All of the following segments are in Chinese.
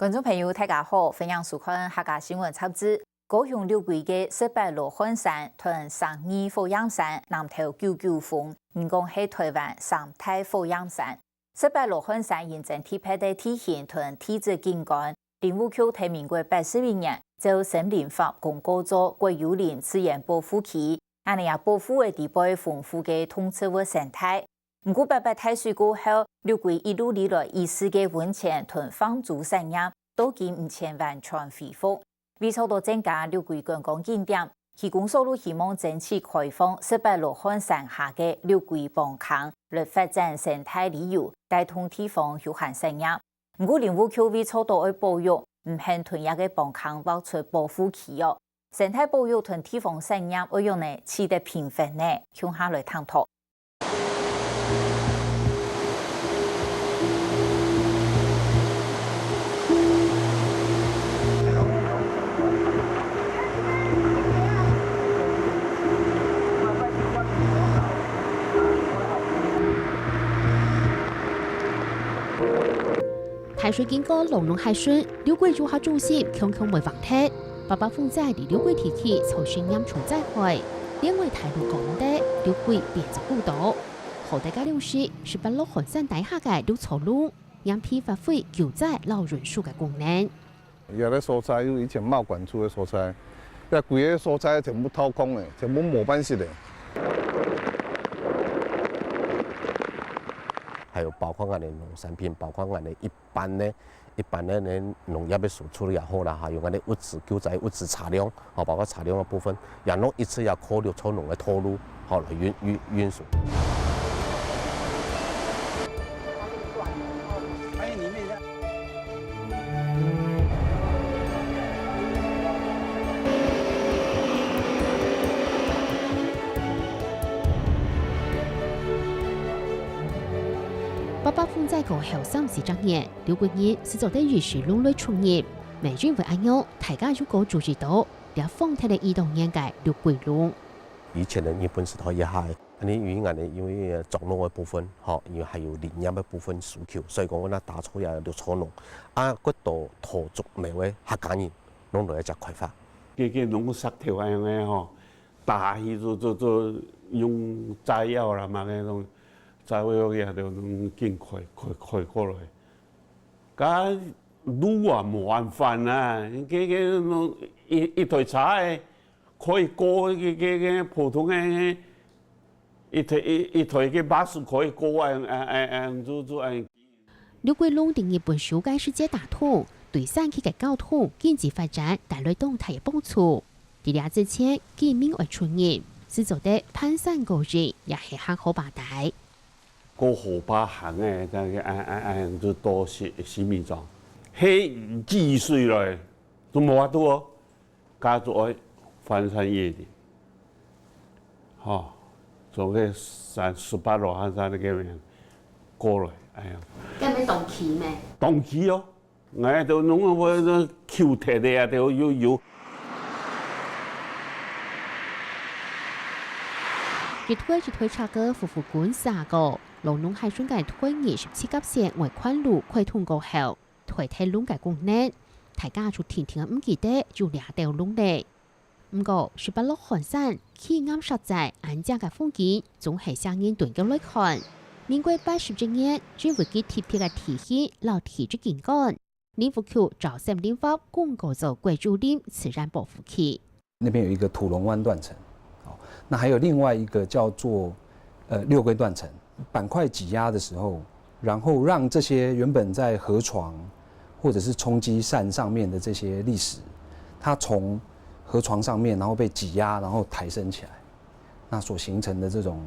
观众朋友，大家好，欢迎收看客家新闻插枝。高雄六龟嘅18罗汉山同12火焰山南头99峰，人工系台湾三大火焰山。18罗汉山现整体配的体现同体质景观，林务局在民国81年就森林法公告咗国有林自然保护区，安尼也保护嘅地带丰富嘅动植物生态。不过白太水过后，六龟一路以来以世嘅温泉同放逐产业都见唔前完全恢复。为受到增加六龟观光景点，提供收入希望争取开放18罗汉山下嘅六龟磅坑，来发展生态旅游，带动地方休闲产业。不过林务局为做到去保育，唔肯屯一个磅坑挖出保护区哦。生态保育同地方产业会用呢，取得平衡呢，向下来探讨。台水经过龙龙海顺，六龟住客中心强强为房贴，爸爸风在离六龟提起从宣染重灾害，另外台路港的六龟变作孤岛。后大家了解18罗汉山底下嘅六草路，让批发会救灾老人数嘅功能。有的所在有以前贸管处的所在，那规个所在全部掏空的，全部模板式的。还有包括我哋农产品，包括我哋一般的农业的输出也好啦，还有我哋物资救灾物资查量，包括查量的部分，也弄一次也考虑从农的套路，来运输。爸爸风在过后30张年，六个人是做得与时拢来创业，每认为安样，大家如果注意到，也放太的移动年界六鬼路。以前的日本时代也系，因为种农的部分，因为还有林业的部分需求，所以讲我哋打草也要草农，嗰度土族每位客家人弄到一只开发。个农杀条安样嘅吼，大去做用炸药啦嘛嗰种。在位也就尽快过来，咁路啊麻烦啊，一台车可以过个普通的一台个巴士可以过就六龟龙定日本修改世界大同，对山区嘅交通经济发展带来动态嘅帮助。伫俩之前，见面为村人，是做得攀山过人，也系很好把带。过河巴行诶，就多市民庄，迄几岁来都无法度哦，家族爱翻山越岭，做个18罗汉山嘅面过来，哎呀，咁咪动气咩？动气哦，我就弄我桥鐵嘅啊，就要。一推車嘅夫婦館3個，龍龍係選嘅推27級線為寬路開通過後，推睇龍嘅功能，大家就天天唔記得就兩條龍咧。不過18羅漢山起啱實在安靜嘅風景，總係聲音斷咗來看。民國80年，政府嘅特別嘅提起老體質景觀，林務局照森林法公告咗貴州林自然保護區。那邊有一個土龍灣斷層。那还有另外一个叫做六龟断层，板块挤压的时候，然后让这些原本在河床或者是冲积扇上面的这些砾石，它从河床上面然后被挤压，然后抬升起来，那所形成的这种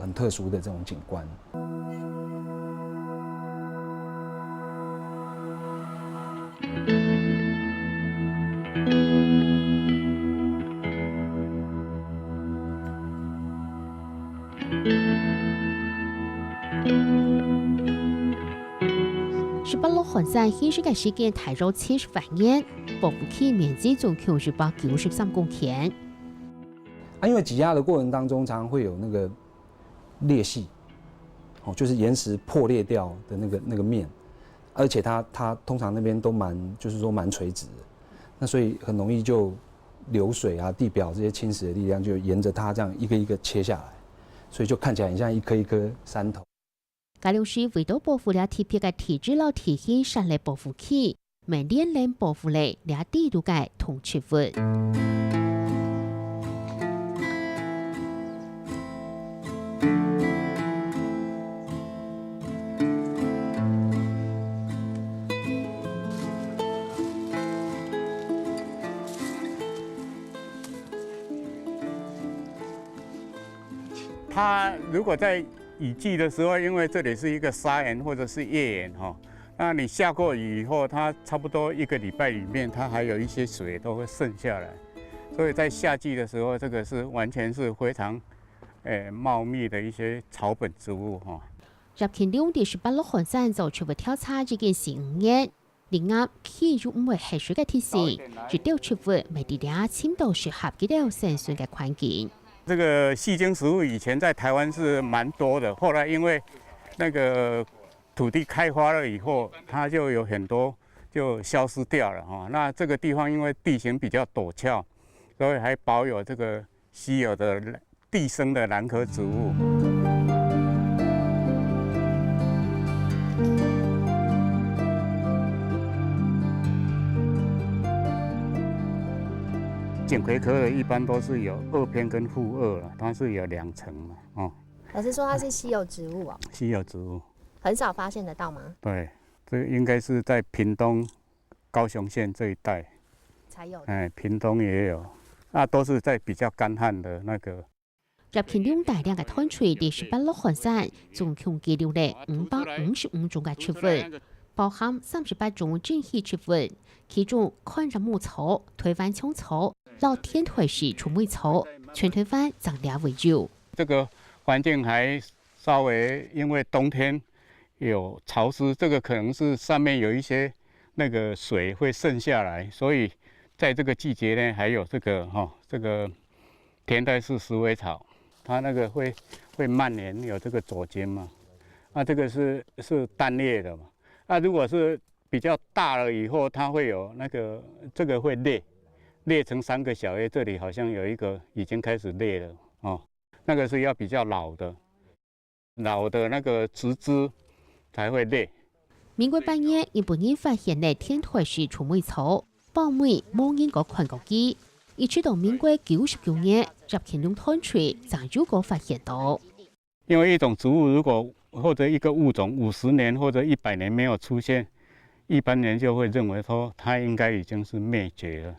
很特殊的这种景观。18罗汉山现时嘅时间太绕70万年，保护区面积总共是193公顷。因为挤压的过程当中，常常会有那个裂隙，就是岩石破裂掉的那个面，而且它通常那边都就是说蛮垂直的，那所以很容易就流水啊、地表这些侵蚀的力量就沿着它这样一个一个切下来，所以就看起来很像一颗一颗山头。加上是为了保护了特别嘅体质老体系上嚟保护起，每年嚟保护嚟了地度嘅同植物。它如果在雨季的时候，因为这里是一个砂岩或者是页岩哈，那你下过雨以后，它差不多1个礼拜里面，它还有一些水都会渗下来，所以在夏季的时候，这个是完全是非常茂密的一些草本植物哈。入前2第18六寒山就全部調查這件事5年，連啱起就唔會係水嘅提示，絕對全部未啲倆簽到適合嘅條生存嘅環境。这个细茎植物以前在台湾是蛮多的，后来因为那个土地开发了以后，它就有很多就消失掉了哈。那这个地方因为地形比较陡峭，所以还保有这个稀有的地生的兰科植物。锦葵科的一般都是有2篇跟负2了，它是有2层嘛，哦。老师说它是稀有植物哦，稀有植物，很少发现得到吗？对，这应该是在屏东、高雄县这一带才有的。屏東也有，那都是在比較乾旱的那個。入前2大量嘅攤除第18六寒山，總共記錄了555種嘅植物，包含38種珍稀植物，其中昆日木草、台灣薔草、老天台式鼠尾草、全台灣長苗為主。這個環境還稍微因為冬天有潮濕，這個可能是上面有一些那個水會滲下來，所以在這個季節呢，還有這個這個田帶式石尾草，它那個會蔓延有這個左尖嘛，那這個是單葉的嘛，那如果是比較大了以後，它會有那個這個會裂成3個小葉，這裡好像有一個已經開始裂了哦，那個是要比較老的那個植枝才會裂。民國8年，日本人發現嘅天台式鼠尾草，報梅冇人個看過機，一直到民國99年，入前2攤除才有個發現到。因為一種植物如果或者一個物種50年或者100年沒有出現，一般人就會認為說它應該已經是滅絕了。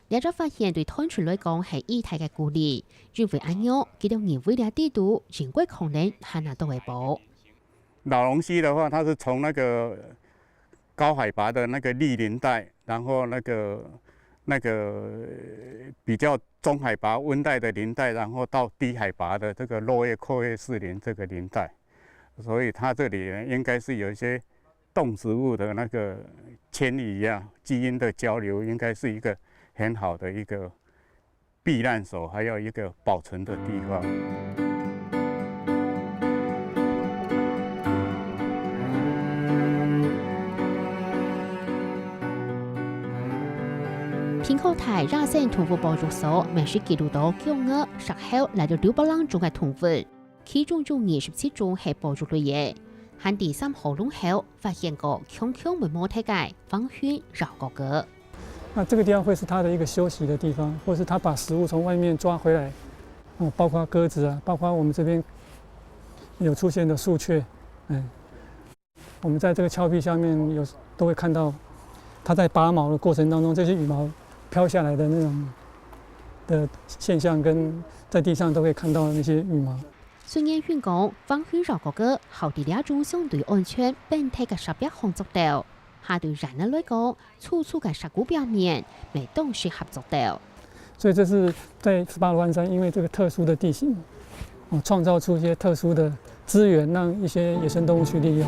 呢個發現對攤除來講係異態嘅鼓勵，認為安樣佢哋認為嘅地圖人國可能係拿到回報。老龍溪的話，它是從那個高海拔的那個栗林帶，然後那個比較中海拔溫帶的林帶，然後到低海拔的這個落葉闊葉式林這個林帶，所以它這裡呢應該是有一些動植物的那個遷移啊，基因的交流，應該是一個很好的一個避難所，還有一個保存的地方。平口台熱線動物保育所每時記錄到9月10號來到600啷種嘅動物，其中有27種係保育類嘅。喺第3號龍後發現過強沒毛體嘅方薰繞狗哥。那這個地方會是它的一個休息的地方，或是它把食物從外面抓回來，包括鴿子啊，包括我們這邊有出現的樹雀，我們在這個峭壁下面都會看到它在拔毛的過程當中，這些羽毛飄下來的那種的現象，跟在地上都可以看到那些羽毛。雖然香港方薰繞狗哥後地兩種相對安全並體嘅特別合作到，下對人類來講，處處嘅石骨表面未都是合作到。所以這是在18羅漢山，因為這個特殊的地形，創造出一些特殊的資源，讓一些野生動物去利用。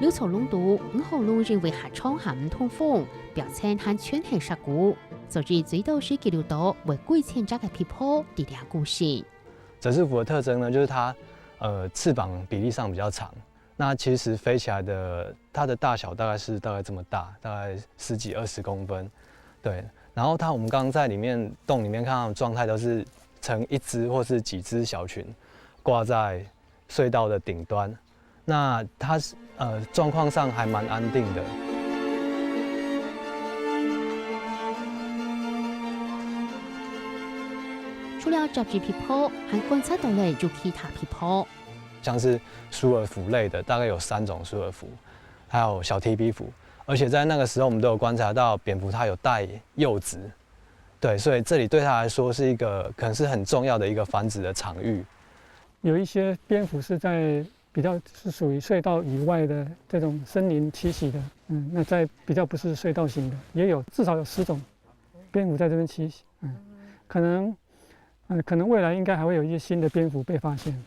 刘朝龙读5號路認為下倉下唔通風，表稱和全係實股，所以最多是記錄到為貴千扎嘅皮泡地兩故事。折翅蝠的特徵呢，就是它翅膀比例上比較長。那其實飛起來的它的大小大概這麼大，大概10幾20公分，對。然後我們剛剛在洞裡面看到的狀態都是成一隻或是幾隻小群掛在隧道的頂端，那它狀況上還蠻安定的。除了雜質皮泡，還觀察到了有其他皮泡。像是舒爾蝠類的，大概有3種舒爾蝠，還有小蹄鼻蝠，而且在那個時候，我們都有觀察到蝙蝠它有帶幼子，對，所以這裡對它來說是一個可能是很重要的一個繁殖的場域。有一些蝙蝠是在比较是属於隧道以外的這種森林棲息的，那在比較不是隧道型的，也有至少有10種蝙蝠在這邊棲息，可能未來應該還會有一些新的蝙蝠被發現。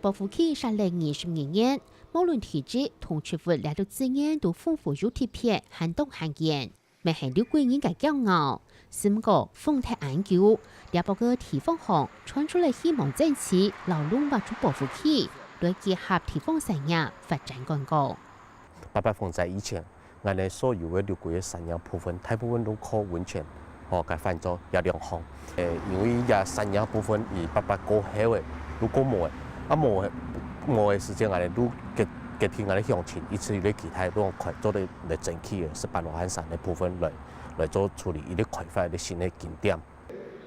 保護區設立22年，無論體質同植物來到資源都豐富有特別，撼動罕見，未係了貴人嘅驕傲。3個風體研究，兩百個地方行傳出嚟希望爭取勞動挖出保護區，來結合地方產業發展廣告。八八風在以前，我哋所有嘅六個嘅產業部分，大部分都靠溫泉，改發咗有2項。因為也產業部分以八八過後嘅都過冇嘅。冇嘅時間，我哋都結天我哋鄉親，以至於其他都快做嚟爭取嘅18羅漢山嘅部分來做處理，伊啲開發啲新嘅景點。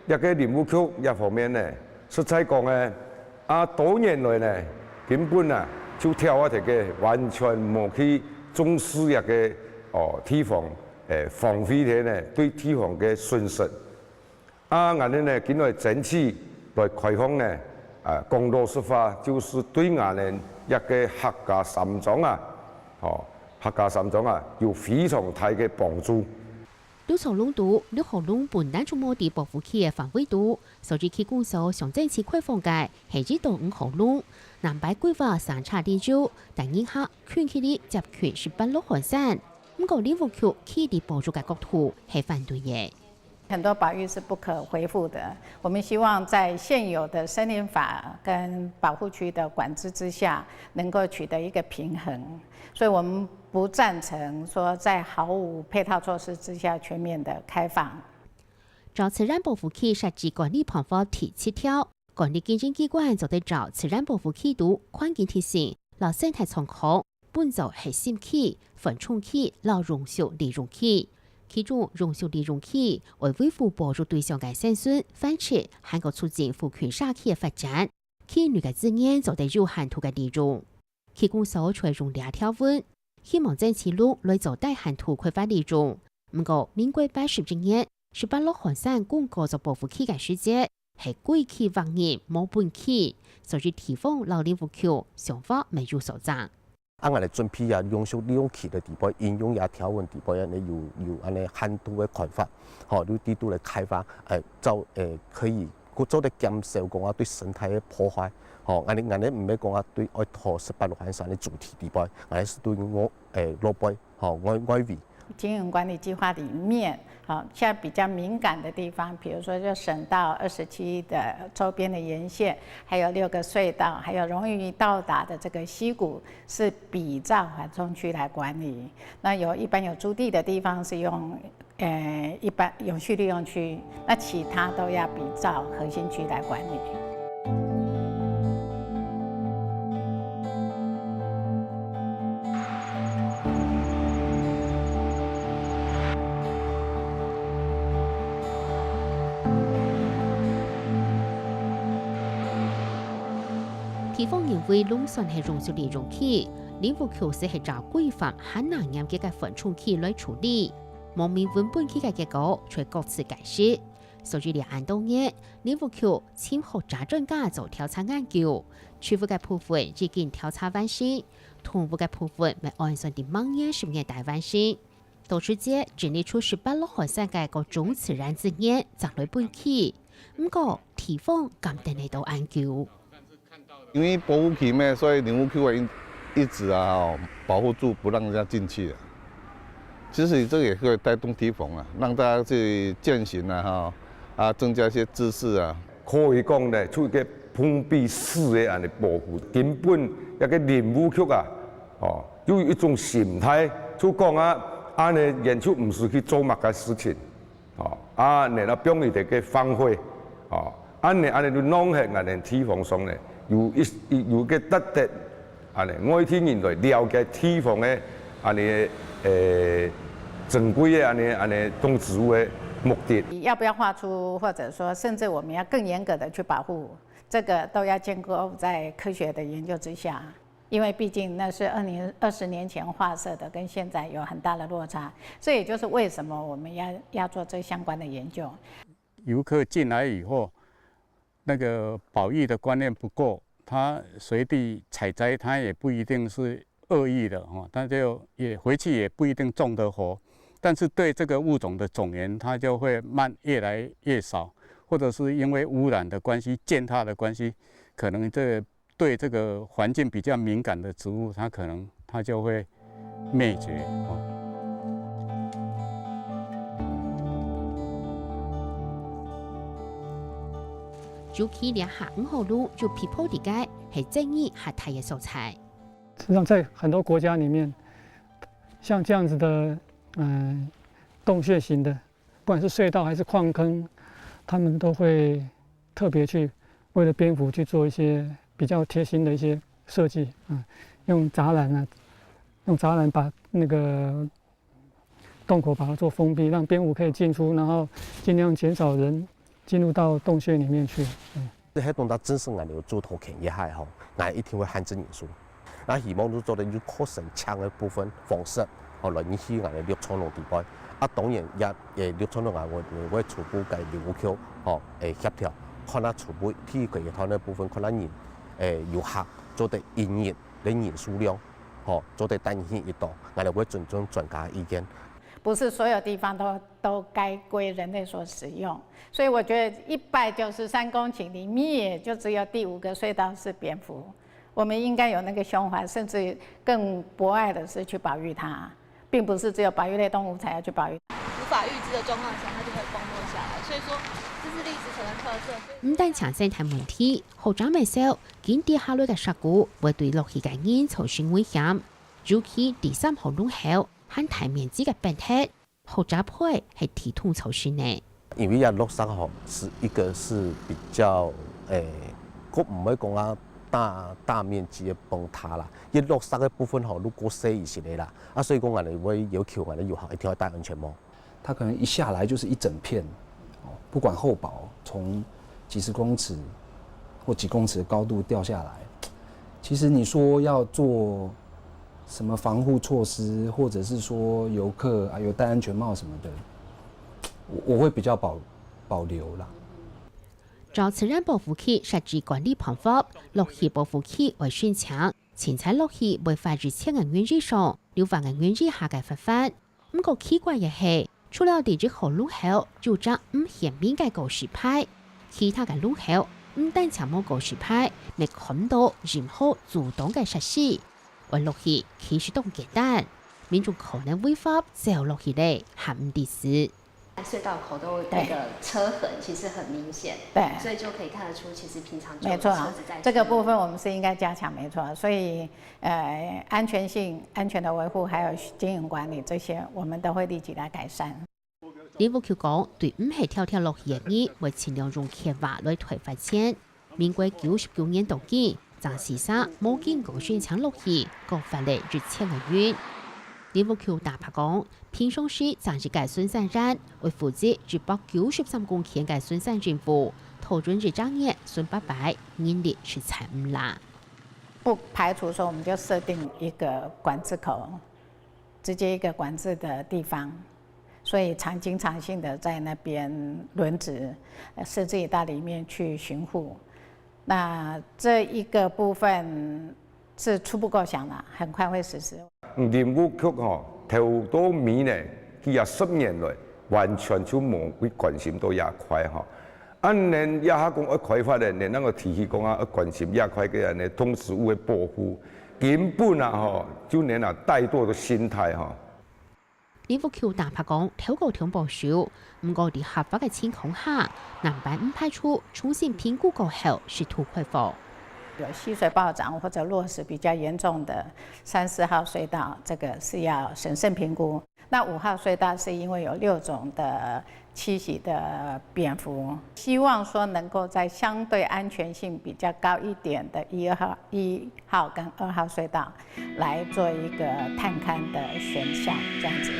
一個林務局一方面呢，實在講呢，多年來呢，根本就跳一條嘅完全冇去重視一個地方防衛嘅呢對地方嘅損失。我哋呢，見來爭取來開放呢。公路實化就是對我哋一個客家3種客家3種有非常大嘅幫助。劉朝龍讀6號龍本南中摩地保護區嘅範圍度，所以佢公所上正次開放嘅係指到5號龍南北規劃3叉地州，但以下圈起啲集權18羅漢山，5個林務局起地保住嘅國土係反對嘅。很多保育是不可恢復的，我們希望在現有的森林法跟保護區的管制之下，能夠取得一個平衡。所以我們不贊成說在毫無配套措施之下全面的開放。照自然保護區設置管理辦法第7條，管理行政機關就得照自然保護區度環境提醒、老生態狀況、本就核心區、緩衝區、老容許利用區。其中容許利用區為維護保護對象嘅生存、繁殖，還有促進賦權社區嘅發展。區內嘅資源就得有限度嘅利用。區公所採用2條文，希望爭取路來做大限度開發利用。不過民國80年18羅漢山公告咗保護區嘅時節係歸期亡年冇本期，所以地方老林務局想法沒有所長。我哋準備容許利用區嘅地方，應用條文地方，有限度嘅開發，有地度嘅開發，可以做得減少講對生態嘅破壞。我哋唔係講對愛拖18羅漢山嘅主題地方，我哋是對老輩外圍。經營管理計劃裡面，現在比較敏感的地方，比如說就省道27的周邊的沿線，還有6個隧道，還有容易到達的這個溪谷，是比照緩衝區來管理。那一般有駐地的地方是用一般永續利用區，那其他都要比照核心區來管理。地方認為農村係容許利用區，林務局是係照規範很難嚴格嘅緩衝區來處理，冇明文本區嘅結果卻各自解釋。所以2多年，林務局請學者專家做調查研究，區域嘅部分已經調查完成，同步嘅部分未按算啲某年10年大完成。到時節整理出18羅漢山嘅各種自然資源贈來本區，不過地方咁定嚟到研究。因為保護區咩，所以林務局會一直保护住，不让人家进去。其实这个也可以带动提防啊，让大家去践行增加一些知识啊。可以讲咧，出一个封闭式的安尼保护，根本一个林务局有一种心态，就讲安尼演出唔是去做乜嘅事情，然後變伊哋嘅反悔，安尼就弄起安尼提防上咧，有個特特安尼外天人來了解提防嘅安尼正規嘅安尼動植物嘅目的。要不要畫出，或者說甚至我們要更嚴格的去保護，這個都要建構在科學的研究之下。因為畢竟那是20年前畫設的，跟現在有很大的落差，這也就是為什麼我們要做這相關的研究。遊客進來以後，那個保育的觀念不夠，他隨地採摘，他也不一定是惡意的他就也回去也不一定種得活，但是對這個物種的種源，它就會越來越少，或者是因為污染的關係、踐踏的關係，可能對這個環境比較敏感的植物，它就會滅絕。就去連下5號路就皮坡地街係正義和太嘅素材。實際上，在很多國家裡面，像這樣子的洞穴型的，不管是隧道還是礦坑，他們都會特別去為了蝙蝠去做一些比較貼心的一些設計用柵欄把那個洞口把它做封閉，讓蝙蝠可以進出，然後盡量減少人進入到洞穴裡面去。喺當到真是我哋做圖權也係我一定會限制人數。那希望都做到要擴成強嘅部分方式，來引起我哋綠創龍地帶。當然也綠創龍我會初步嘅林務局協調，看下初步譬如佢嗰部分可能遊客做得營業嘅人數量，做得擔心一度，我哋會尊重專家意見。不是所有地方都該歸人類所使用，所以我覺得193公頃裡面就只有第5個隧道是蝙蝠。我們應該有那個胸懷，甚至更博愛的是去保育它，並不是只有保育類動物才要去保育。無法預知的狀況下，它就會崩落下來。所以說，這是歷史城的特色。唔單搶生態問題，學長未少，見跌下來嘅事故會對落去嘅人造成危險。尤其第3號路口和大面積嘅變態，學長會係體痛措施呢。因為落山是一個是比較我唔可以講大面積嘅崩塌啦，一落山嘅部分如果細一些啦，所以講我哋會要求我哋遊客一定要戴安全帽。它可能一下來就是一整片，不管厚薄，從幾十公尺或幾公尺的高度掉下來。其實你說要做什麼防護措施，或者是說遊客有戴安全帽什麼的，我會比較保留啦。照自然保護區設置管理方法，落去保護區為宣強，前在落去為發至1000元以上，6萬元以下嘅罰款。不過奇怪嘅係，除了地質號路口就將唔顯面嘅告示牌，其他嘅路口唔但冇冇告示牌，未看到任何阻擋嘅設施。為落去其實都唔簡單，民眾可能違法走落去咧，還唔抵死。隧道口都那個車痕其實很明顯，對，所以就可以看得出其實平常就沒錯啊，這個部分我們是應該加強，沒錯。所以安全性、安全的維護，還有經營管理這些，我們都會立即來改善。林務局講，對唔係跳跳落去嘅人，會盡量用揭發來退罰錢。民國99年到今，張先生冇見過宣搶落去，告發了1000元。林務局大拍講，平常時暫時嘅損山人會負責293公頃嘅損山政府，投準至張業損800，人力是財唔啦。不排除說，我們就設定一個管制口，直接一個管制的地方，所以經常性的在那邊輪值，設置到裡面去巡護。那這一個部分是初步構想啦，很快會實施。林務局頭多年呢，佢也10年來完全就冇去關心到亞塊按年亞下講一開發咧，連那個提起講要關心亞塊嘅人咧，動植物嘅保護，根本啊吼，就连啊怠惰的心态吼。李福橋大拍講，透過條保守，唔過喺合法嘅情況下，南班唔排除重新評估過後試圖恢復。有溪水暴漲或者落石比較嚴重的3、4號隧道，這個是要審慎評估。那5號隧道是因為有6種的棲息的蝙蝠，希望說能夠在相對安全性比較高一點的1號跟2號隧道來做一個探勘的選項，這樣子。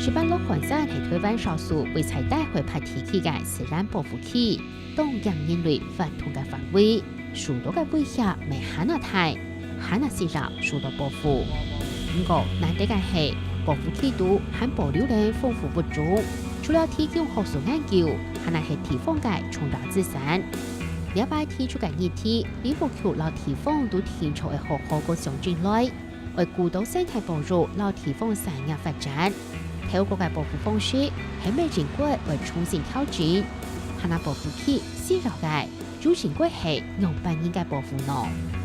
18路環山係台灣少數為採帶回拍提起嘅自然保護區，當人類發動嘅範圍，受到嘅威脅未限那大，限那時候受到保護。不過難得嘅係保護區度和保留量豐富不足，除了提供學術研究，還係地方嘅重大資產。了解提出嘅議題，李福橋老地方都提出嘅好好個上進內，為古島生態保育老地方產業發展。透過嘅保護方式，喺未經過為重新挑戰，係那保護區絲路嘅主線軌係用扮演嘅保護內。